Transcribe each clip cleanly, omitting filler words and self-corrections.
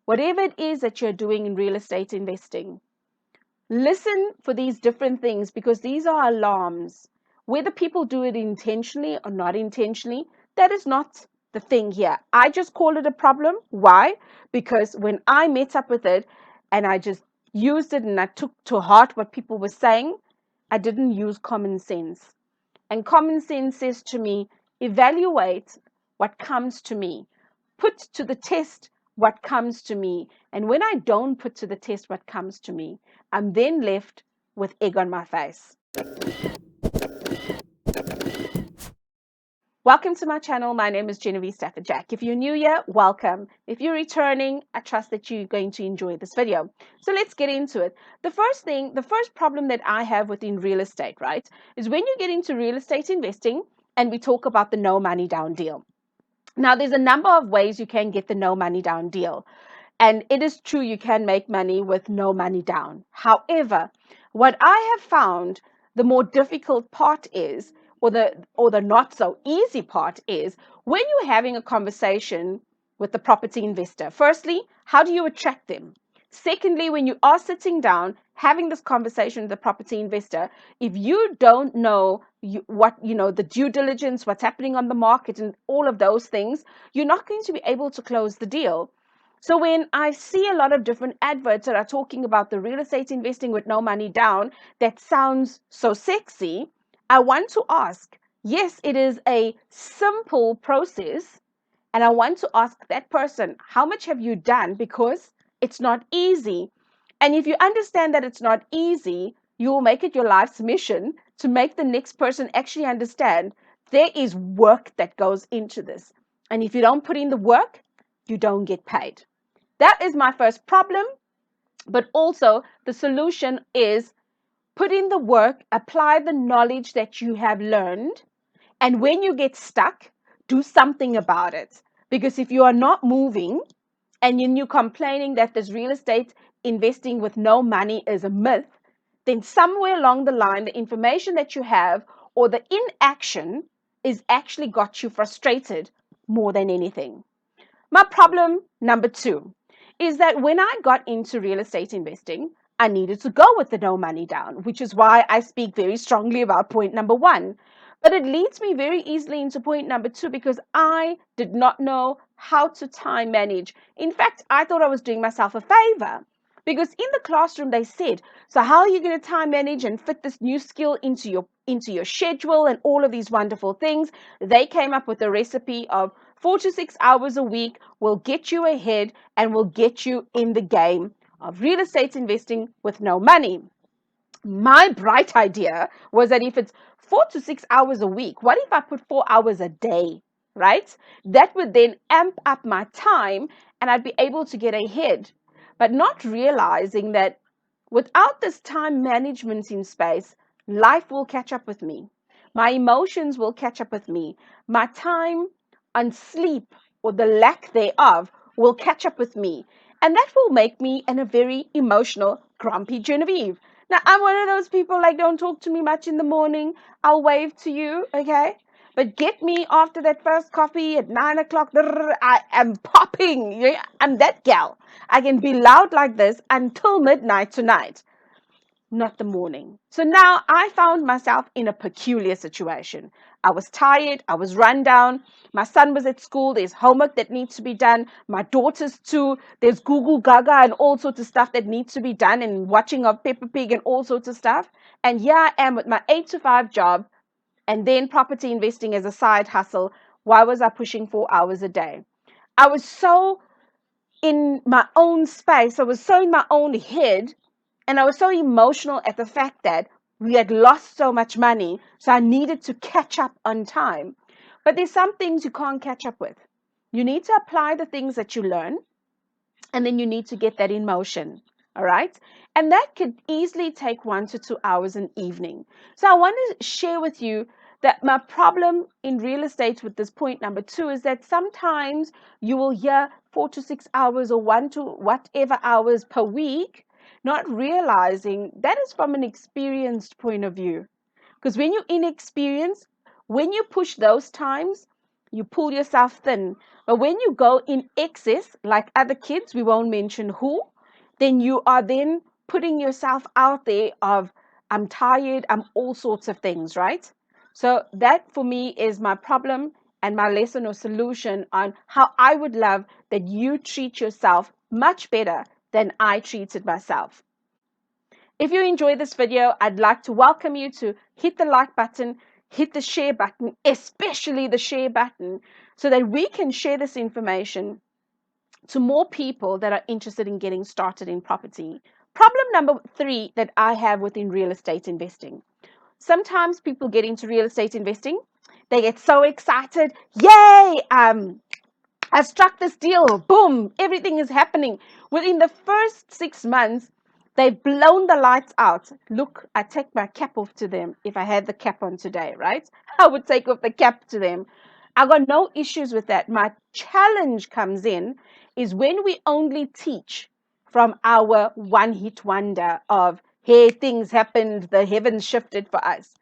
whatever it is that you're doing in real estate investing, listen for these different things, because these are alarms. Whether people do it intentionally or not intentionally, that is not the thing here. I just call it a problem. Why? Because when I met up with it and I just used it and I took to heart what people were saying, I didn't use common sense. And common sense says to me, evaluate what comes to me, put to the test what comes to me. And when I don't put to the test what comes to me, I'm then left with egg on my face. Welcome to my channel. My name is Genevieve Stafford Jack. If you're new here, welcome. If you're returning, I trust that you're going to enjoy this video. So let's get into it. The first problem that I have within real estate, right, is when you get into real estate investing and we talk about the no money down deal. Now, there's a number of ways you can get the no money down deal. And it is true, you can make money with no money down. However, what I have found, the more difficult part is, or the not so easy part is, when you're having a conversation with the property investor. Firstly, how do you attract them? Secondly, when you are sitting down having this conversation with the property investor, if you don't know the due diligence, what's happening on the market and all of those things, you're not going to be able to close the deal. So when I see a lot of different adverts that are talking about the real estate investing with no money down, that sounds so sexy, I want to ask, yes, it is a simple process. And I want to ask that person, how much have you done? Because it's not easy. And if you understand that it's not easy, you will make it your life's mission to make the next person actually understand there is work that goes into this. And if you don't put in the work, you don't get paid. That is my first problem. But also, the solution is put in the work, apply the knowledge that you have learned. And when you get stuck, do something about it. Because if you are not moving and you're complaining that this real estate investing with no money is a myth, then somewhere along the line, the information that you have or the inaction is actually got you frustrated more than anything. My problem number 2 is that when I got into real estate investing, I needed to go with the no money down, which is why I speak very strongly about point number 1. But it leads me very easily into point number 2 because I did not know how to time manage. In fact, I thought I was doing myself a favor because in the classroom they said, so how are you going to time manage and fit this new skill into your schedule and all of these wonderful things? They came up with a recipe of 4 to 6 hours a week will get you ahead and will get you in the game of real estate investing with no money. My bright idea was that if it's 4 to 6 hours a week, what if I put 4 hours a day, right? That would then amp up my time and I'd be able to get ahead. But not realizing that without this time management in space, life will catch up with me. My emotions will catch up with me. My time on sleep or the lack thereof will catch up with me. And that will make me a very emotional, grumpy Genevieve. Now, I'm one of those people like, don't talk to me much in the morning. I'll wave to you, okay? But get me after that first coffee at 9 o'clock. I am popping. Yeah, I'm that gal. I can be loud like this until midnight tonight, not the morning. So now I found myself in a peculiar situation. I was tired. I was run down. My son was at school. There's homework that needs to be done. My daughter's too. There's Google Gaga and all sorts of stuff that needs to be done and watching of Peppa Pig and all sorts of stuff. And here I am with my 8 to 5 job and then property investing as a side hustle. Why was I pushing 4 hours a day? I was so in my own space. I was so in my own head. And I was so emotional at the fact that we had lost so much money. So I needed to catch up on time. But there's some things you can't catch up with. You need to apply the things that you learn. And then you need to get that in motion. All right. And that could easily take 1 to 2 hours an evening. So I want to share with you that my problem in real estate with this point number 2 is that sometimes you will hear 4 to 6 hours or 1 to whatever hours per week, not realizing that is from an experienced point of view. Because when you're inexperienced, when you push those times, you pull yourself thin. But when you go in excess, like other kids, we won't mention who, then you are then putting yourself out there of, I'm tired, I'm all sorts of things, right? So that for me is my problem and my lesson or solution on how I would love that you treat yourself much better than I treated myself. If you enjoyed this video, I'd like to welcome you to hit the like button, hit the share button, especially the share button, so that we can share this information to more people that are interested in getting started in property. Problem number 3 that I have within real estate investing. Sometimes people get into real estate investing, they get so excited, yay, I struck this deal. Boom. Everything is happening. Within the first 6 months, they've blown the lights out. Look, I take my cap off to them. If I had the cap on today, right? I would take off the cap to them. I got no issues with that. My challenge comes in is when we only teach from our one hit wonder of, hey, things happened, the heavens shifted for us.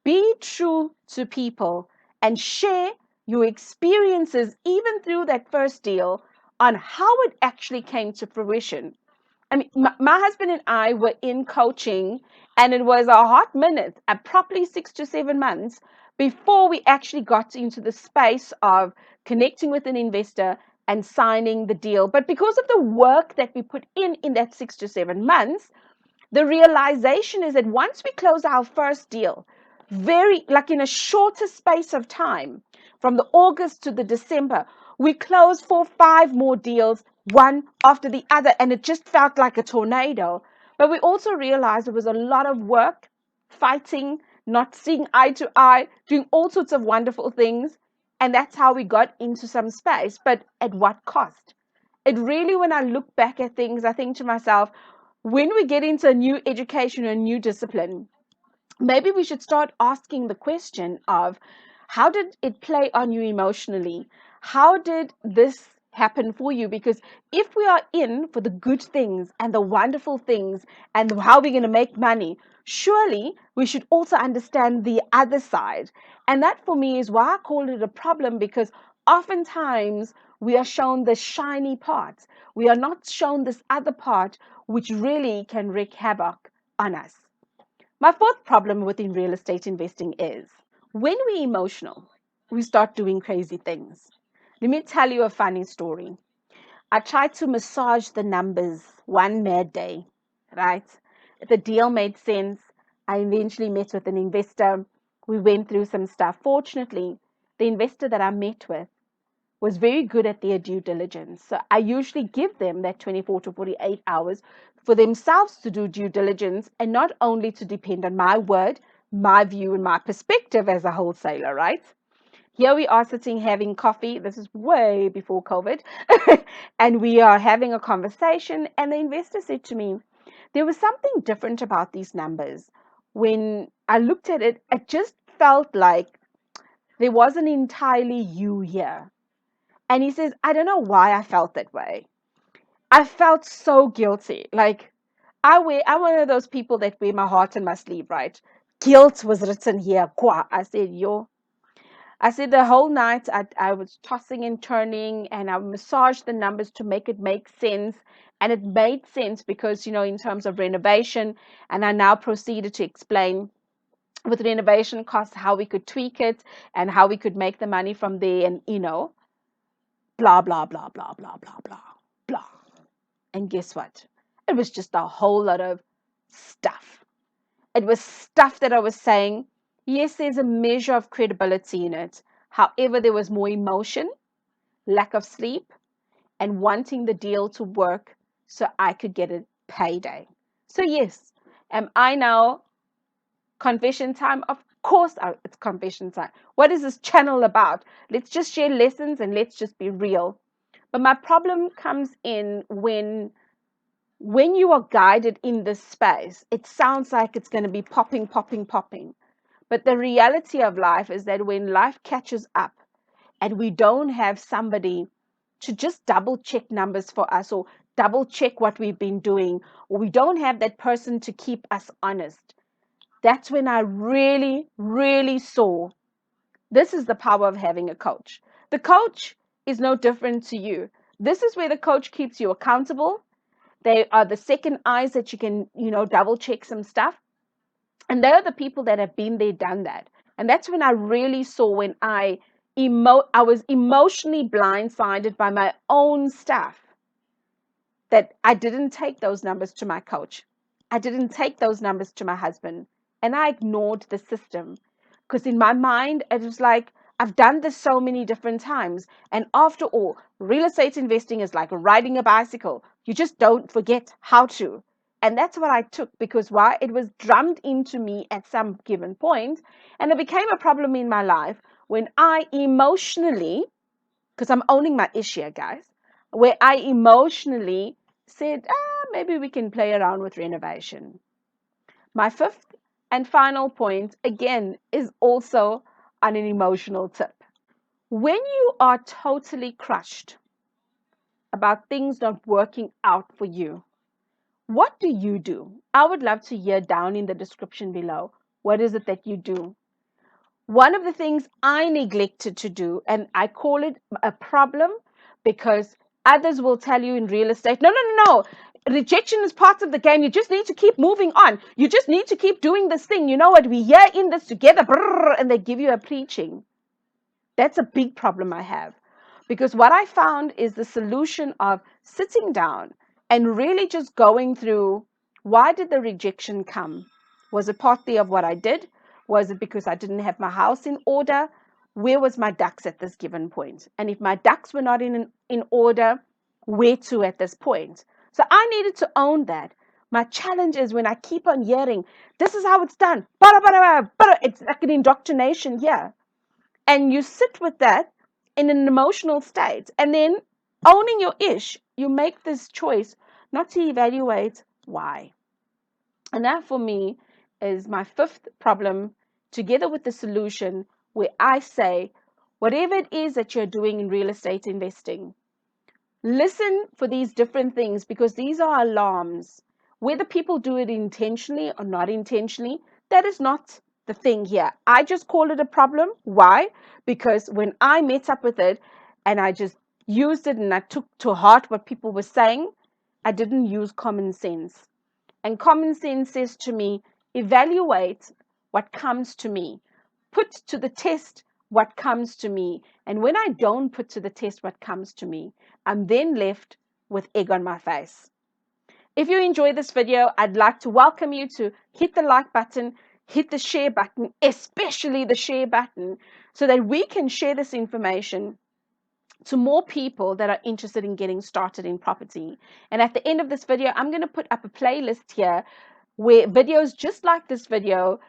Be true to people and share your experiences, even through that first deal, on how it actually came to fruition. I mean, my husband and I were in coaching, and it was a hot minute, probably 6 to 7 months before we actually got into the space of connecting with an investor and signing the deal. But because of the work that we put in that 6 to 7 months, the realization is that once we close our first deal, very like in a shorter space of time, from the August to the December, we closed 4, 5 more deals, one after the other, and it just felt like a tornado. But we also realized it was a lot of work, fighting, not seeing eye to eye, doing all sorts of wonderful things. And that's how we got into some space. But at what cost? It really, when I look back at things, I think to myself, when we get into a new education, a new discipline, maybe we should start asking the question of, how did it play on you emotionally? How did this happen for you? Because if we are in for the good things and the wonderful things and how we're going to make money, surely we should also understand the other side. And that for me is why I call it a problem, because oftentimes we are shown the shiny parts. We are not shown this other part, which really can wreak havoc on us. My fourth problem within real estate investing is when we're emotional, we start doing crazy things. Let me tell you a funny story. I tried to massage the numbers one mad day, right? The deal made sense. I eventually met with an investor. We went through some stuff. Fortunately, the investor that I met with was very good at their due diligence. So I usually give them that 24 to 48 hours for themselves to do due diligence, and not only to depend on my word, my view, and my perspective as a wholesaler, right? Here we are sitting having coffee. This is way before COVID. And we are having a conversation. And the investor said to me, there was something different about these numbers. When I looked at it, it just felt like there wasn't entirely you here. And he says, I don't know why I felt that way. I felt so guilty. Like I'm one of those people that wear my heart on my sleeve, right? Guilt was written here. I said, yo. I said the whole night I was tossing and turning, and I massaged the numbers to make it make sense. And it made sense because, in terms of renovation, and I now proceeded to explain with renovation costs how we could tweak it and how we could make the money from there, and blah, blah, blah, blah, blah, blah, blah, blah. And guess what? It was just a whole lot of stuff. It was stuff that I was saying. Yes, there's a measure of credibility in it. However, there was more emotion, lack of sleep, and wanting the deal to work so I could get a payday. So, yes, am I now confession time? Of course, it's confession time. What is this channel about? Let's just share lessons and let's just be real. But my problem comes in when you are guided in this space, it sounds like it's going to be popping, popping, popping. But the reality of life is that when life catches up and we don't have somebody to just double check numbers for us, or double check what we've been doing, or we don't have that person to keep us honest, that's when I really, really saw this is the power of having a coach. The coach is no different to you. This is where the coach keeps you accountable. They are the second eyes that you can, double check some stuff. And they're the people that have been there, done that. And that's when I really saw when I was emotionally blindsided by my own stuff, that I didn't take those numbers to my coach. I didn't take those numbers to my husband. And I ignored the system. Because in my mind, it was like, I've done this so many different times. And after all, real estate investing is like riding a bicycle. You just don't forget how to. And that's what I took, because why? It was drummed into me at some given point, and it became a problem in my life when I emotionally, because I'm owning my issue, guys, where I emotionally said, maybe we can play around with renovation. My fifth and final point, again, is also on an emotional tip. When you are totally crushed about things not working out for you, what do you do? I would love to hear down in the description below. What is it that you do? One of the things I neglected to do, and I call it a problem, because others will tell you in real estate, no, no, no, no. Rejection is part of the game. You just need to keep moving on. You just need to keep doing this thing. You know what? We're here in this together. And they give you a preaching. That's a big problem I have. Because what I found is the solution of sitting down and really just going through, why did the rejection come? Was it partly of what I did? Was it because I didn't have my house in order? Where was my ducks at this given point? And if my ducks were not in order, where to at this point? So I needed to own that. My challenge is when I keep on hearing, this is how it's done. It's like an indoctrination here. And you sit with that in an emotional state, and then owning your you make this choice not to evaluate why. And that for me is my fifth problem, together with the solution, where I say, whatever it is that you're doing in real estate investing, listen for these different things, because these are alarms. Whether people do it intentionally or not intentionally, that is not the thing here. I just call it a problem. Why? Because when I met up with it and I just used it and I took to heart what people were saying, I didn't use common sense. And common sense says to me, evaluate what comes to me, put to the test what comes to me. And when I don't put to the test what comes to me, I'm then left with egg on my face. If you enjoy this video, I'd like to welcome you to hit the like button, hit the share button, especially the share button, so that we can share this information to more people that are interested in getting started in property. And at the end of this video, I'm going to put up a playlist here where videos just like this video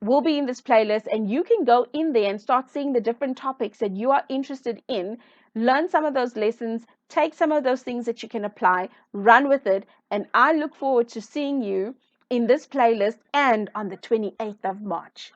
will be in this playlist, and you can go in there and start seeing the different topics that you are interested in, learn some of those lessons, take some of those things that you can apply, run with it. And I look forward to seeing you in this playlist and on the 28th of March.